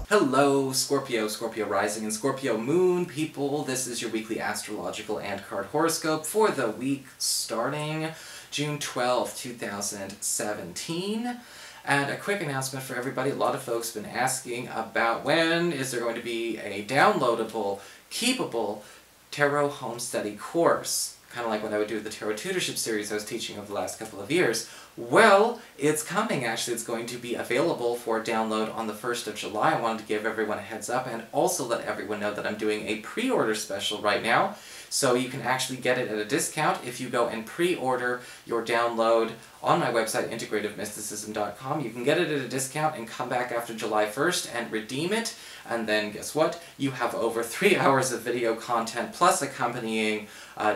Hello, Scorpio, Scorpio Rising, and Scorpio Moon people. This is your weekly astrological and card horoscope for the week starting June 12th, 2017. And a quick announcement for everybody. A lot of folks have been asking about when is there going to be a downloadable, keepable tarot home study course. Kind of like what I would do with the tarot tutorship series I was teaching over the last couple of years. Well, it's coming actually. It's going to be available for download on the 1st of July. I wanted to give everyone a heads up and also let everyone know that I'm doing a pre-order special right now. So you can actually get it at a discount if you go and pre-order your download on my website, integrativemysticism.com. You can get it at a discount and come back after July 1st and redeem it. And then guess what? You have over 3 hours of video content plus accompanying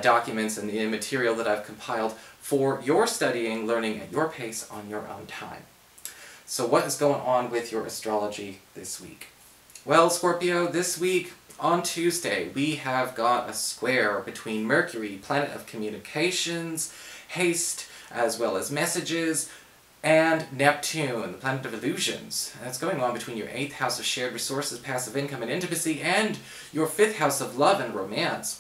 documents and the material that I've compiled for your studying, learning at your pace on your own time. So what is going on with your astrology this week? Well, Scorpio, this week, on Tuesday, we have got a square between Mercury, planet of communications, haste, as well as messages, and Neptune, the planet of illusions. That's going on between your 8th house of shared resources, passive income, and intimacy, and your 5th house of love and romance.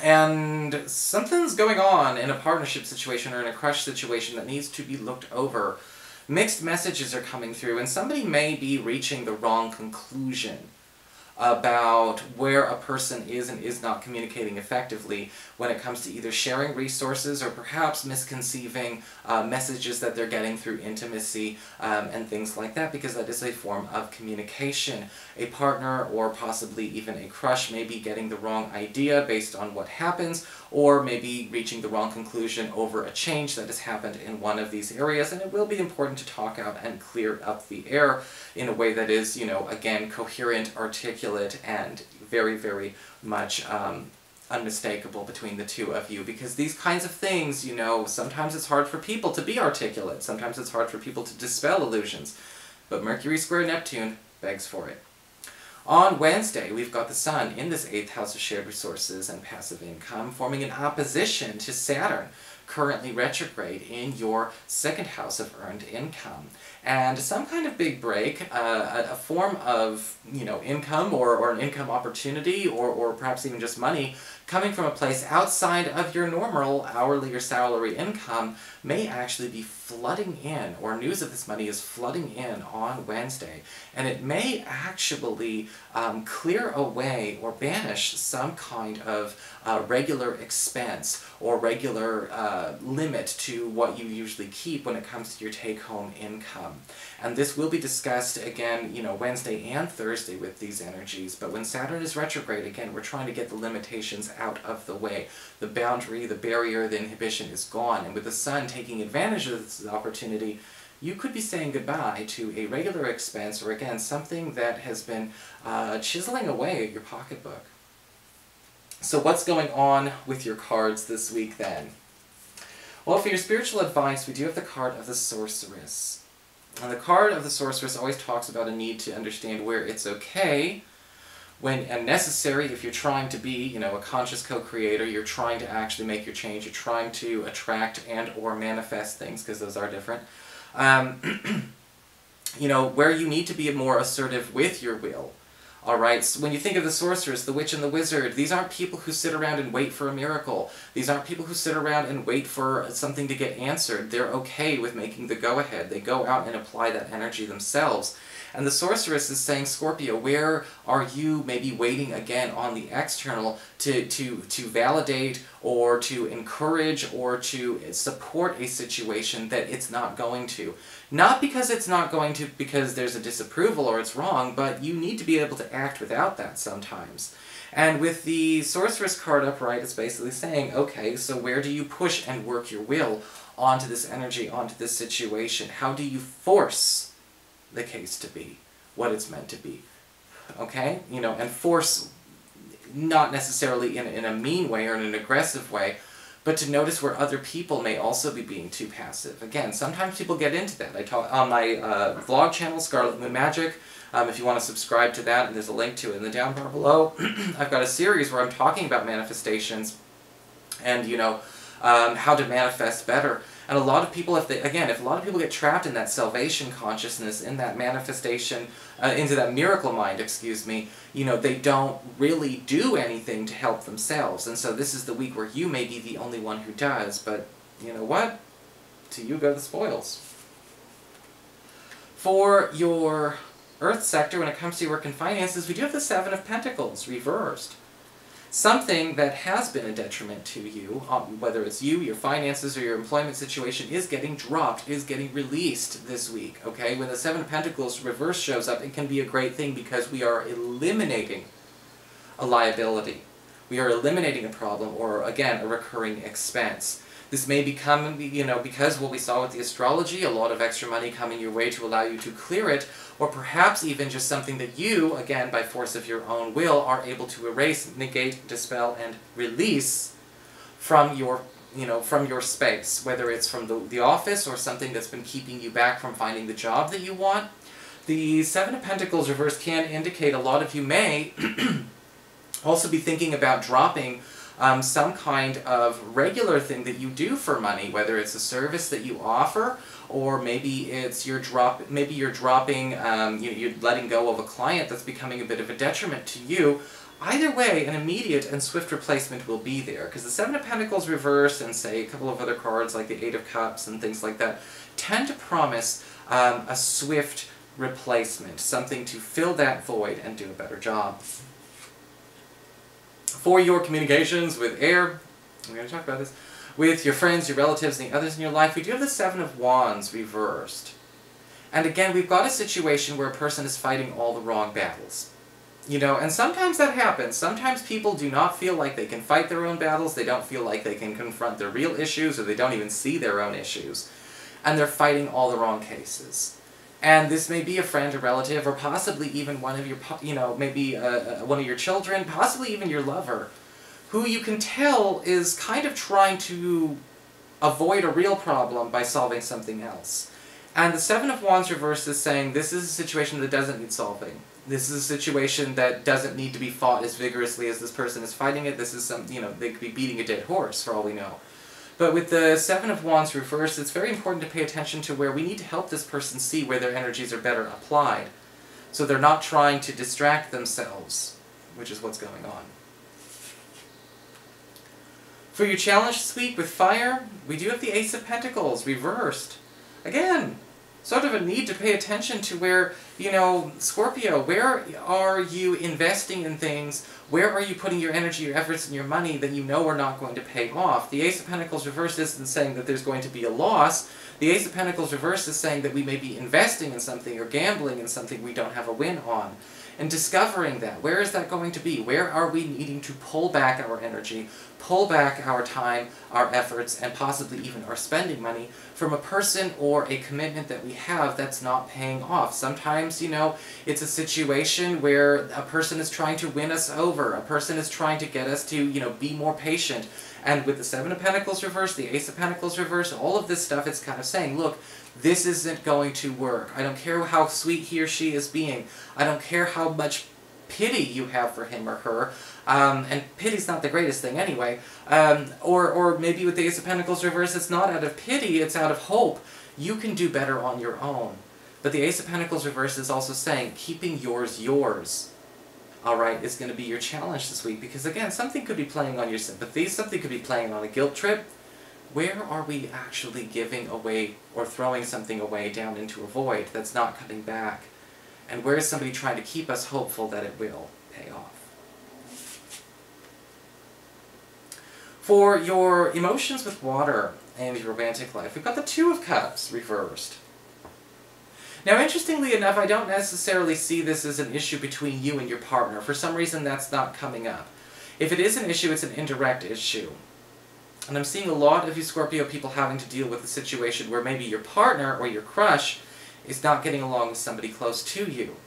And something's going on in a partnership situation or in a crush situation that needs to be looked over. Mixed messages are coming through, and somebody may be reaching the wrong conclusion about where a person is and is not communicating effectively when it comes to either sharing resources or perhaps misconceiving messages that they're getting through intimacy and things like that, because that is a form of communication. A partner or possibly even a crush may be getting the wrong idea based on what happens, or maybe reaching the wrong conclusion over a change that has happened in one of these areas, and it will be important to talk out and clear up the air in a way that is, again, coherent, articulate, and very, very much unmistakable between the two of you, because these kinds of things, sometimes it's hard for people to be articulate, sometimes it's hard for people to dispel illusions, but Mercury square Neptune begs for it. On Wednesday, we've got the Sun in this 8th house of shared resources and passive income, forming an opposition to Saturn, currently retrograde in your 2nd house of earned income. And some kind of big break, a form of, income or an income opportunity or perhaps even just money coming from a place outside of your normal hourly or salary income may actually be flooding in, or news of this money is flooding in on Wednesday. And it may actually clear away or banish some kind of regular expense or regular limit to what you usually keep when it comes to your take-home income. And this will be discussed again, Wednesday and Thursday with these energies. But when Saturn is retrograde, again, we're trying to get the limitations out of the way. The boundary, the barrier, the inhibition is gone. And with the Sun taking advantage of this opportunity, you could be saying goodbye to a regular expense, or again, something that has been chiseling away at your pocketbook. So what's going on with your cards this week then? Well, for your spiritual advice, we do have the card of the Sorceress. And the card of the Sorceress always talks about a need to understand where it's okay and necessary if you're trying to be, a conscious co-creator, you're trying to actually make your change, you're trying to attract and or manifest things, because those are different. Where you need to be more assertive with your will. Alright, so when you think of the Sorceress, the Witch, and the Wizard, these aren't people who sit around and wait for a miracle. These aren't people who sit around and wait for something to get answered. They're okay with making the go-ahead. They go out and apply that energy themselves. And the Sorceress is saying, Scorpio, where are you maybe waiting again on the external to validate or to encourage or to support a situation that it's not going to? Not because it's not going to because there's a disapproval or it's wrong, but you need to be able to act without that sometimes. And with the Sorceress card upright, it's basically saying, okay, so where do you push and work your will onto this energy, onto this situation? How do you force the case to be what it's meant to be? Okay? And force not necessarily in a mean way or in an aggressive way, but to notice where other people may also be being too passive. Again, sometimes people get into that. I talk on my vlog channel, Scarlet Moon Magic. If you want to subscribe to that, and there's a link to it in the down bar below, I've got a series where I'm talking about manifestations and, how to manifest better. And a lot of people, if a lot of people get trapped in that salvation consciousness, in that manifestation, into that miracle mind, excuse me, they don't really do anything to help themselves. And so this is the week where you may be the only one who does, but you know what? To you go the spoils. For your Earth sector, when it comes to your work and finances, we do have the Seven of Pentacles reversed. Something that has been a detriment to you, whether it's you, your finances, or your employment situation, is getting dropped, is getting released this week, okay? When the Seven of Pentacles reverse shows up, it can be a great thing because we are eliminating a liability. We are eliminating a problem, or, again, a recurring expense. This may become, because what we saw with the astrology, a lot of extra money coming your way to allow you to clear it, or perhaps even just something that you, again, by force of your own will, are able to erase, negate, dispel, and release from your, from your space, whether it's from the office or something that's been keeping you back from finding the job that you want. The Seven of Pentacles reverse can indicate a lot of you may also be thinking about dropping some kind of regular thing that you do for money, whether it's a service that you offer, or maybe it's you're dropping, you're letting go of a client that's becoming a bit of a detriment to you. Either way, an immediate and swift replacement will be there, because the Seven of Pentacles reverse and, say, a couple of other cards like the Eight of Cups and things like that tend to promise a swift replacement, something to fill that void and do a better job. For your communications with air, we're going to talk about this, with your friends, your relatives, and the others in your life, we do have the Seven of Wands reversed. And again, we've got a situation where a person is fighting all the wrong battles. And sometimes that happens. Sometimes people do not feel like they can fight their own battles, they don't feel like they can confront their real issues, or they don't even see their own issues. And they're fighting all the wrong cases. And this may be a friend, a relative, or possibly even one of your, maybe one of your children, possibly even your lover, who you can tell is kind of trying to avoid a real problem by solving something else. And the Seven of Wands reverse is saying this is a situation that doesn't need solving. This is a situation that doesn't need to be fought as vigorously as this person is fighting it. This is they could be beating a dead horse for all we know. But with the Seven of Wands reversed, it's very important to pay attention to where we need to help this person see where their energies are better applied. So they're not trying to distract themselves, which is what's going on. For your challenge this week with fire, we do have the Ace of Pentacles reversed. Again, sort of a need to pay attention to where, Scorpio, where are you investing in things? Where are you putting your energy, your efforts, and your money that you know are not going to pay off? The Ace of Pentacles reversed isn't saying that there's going to be a loss. The Ace of Pentacles reversed is saying that we may be investing in something or gambling in something we don't have a win on. And discovering that, where is that going to be? Where are we needing to pull back our energy, pull back our time, our efforts, and possibly even our spending money from a person or a commitment that we have that's not paying off? Sometimes, it's a situation where a person is trying to win us over, a person is trying to get us to, be more patient. And with the Seven of Pentacles reversed, the Ace of Pentacles reversed, all of this stuff, it's kind of saying, look, this isn't going to work. I don't care how sweet he or she is being. I don't care how much pity you have for him or her. And pity's not the greatest thing anyway. Or maybe with the Ace of Pentacles reversed, it's not out of pity, it's out of hope. You can do better on your own. But the Ace of Pentacles reversed is also saying, keeping yours, alright, is going to be your challenge this week. Because again, something could be playing on your sympathy, something could be playing on a guilt trip. Where are we actually giving away or throwing something away down into a void that's not coming back? And where is somebody trying to keep us hopeful that it will pay off? For your emotions with water and your romantic life, we've got the Two of Cups reversed. Now, interestingly enough, I don't necessarily see this as an issue between you and your partner. For some reason, that's not coming up. If it is an issue, it's an indirect issue. And I'm seeing a lot of you Scorpio people having to deal with a situation where maybe your partner or your crush is not getting along with somebody close to you.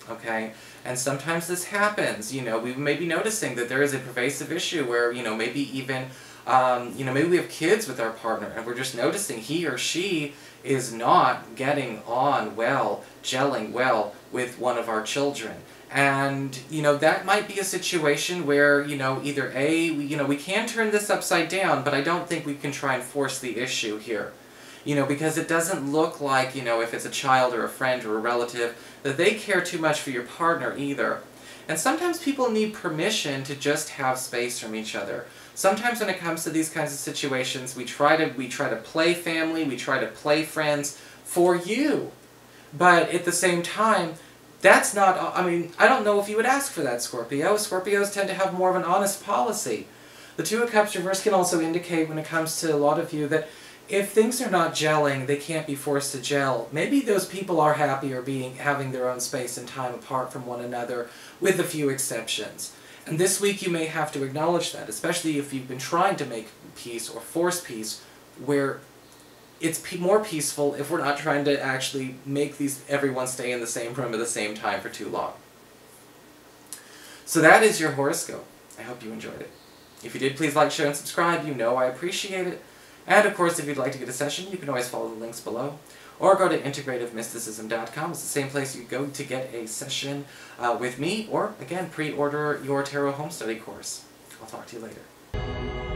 Okay? And sometimes this happens. We may be noticing that there is a pervasive issue where, maybe even, maybe we have kids with our partner and we're just noticing he or she is not getting on well, gelling well with one of our children. And, that might be a situation where, either A, we can turn this upside down, but I don't think we can try and force the issue here. Because it doesn't look like, if it's a child or a friend or a relative, that they care too much for your partner either. And sometimes people need permission to just have space from each other. Sometimes when it comes to these kinds of situations, we try to play family, we try to play friends for you. But at the same time, that's not, I don't know if you would ask for that, Scorpio. Scorpios tend to have more of an honest policy. The Two of Cups reverse can also indicate, when it comes to a lot of you, that if things are not gelling, they can't be forced to gel. Maybe those people are happy or having their own space and time apart from one another, with a few exceptions. And this week you may have to acknowledge that, especially if you've been trying to make peace or force peace, where it's more peaceful if we're not trying to actually make everyone stay in the same room at the same time for too long. So that is your horoscope. I hope you enjoyed it. If you did, please like, share, and subscribe. I appreciate it. And of course, if you'd like to get a session, you can always follow the links below. Or go to integrativemysticism.com. It's the same place you go to get a session with me, or, again, pre-order your Tarot Home Study course. I'll talk to you later.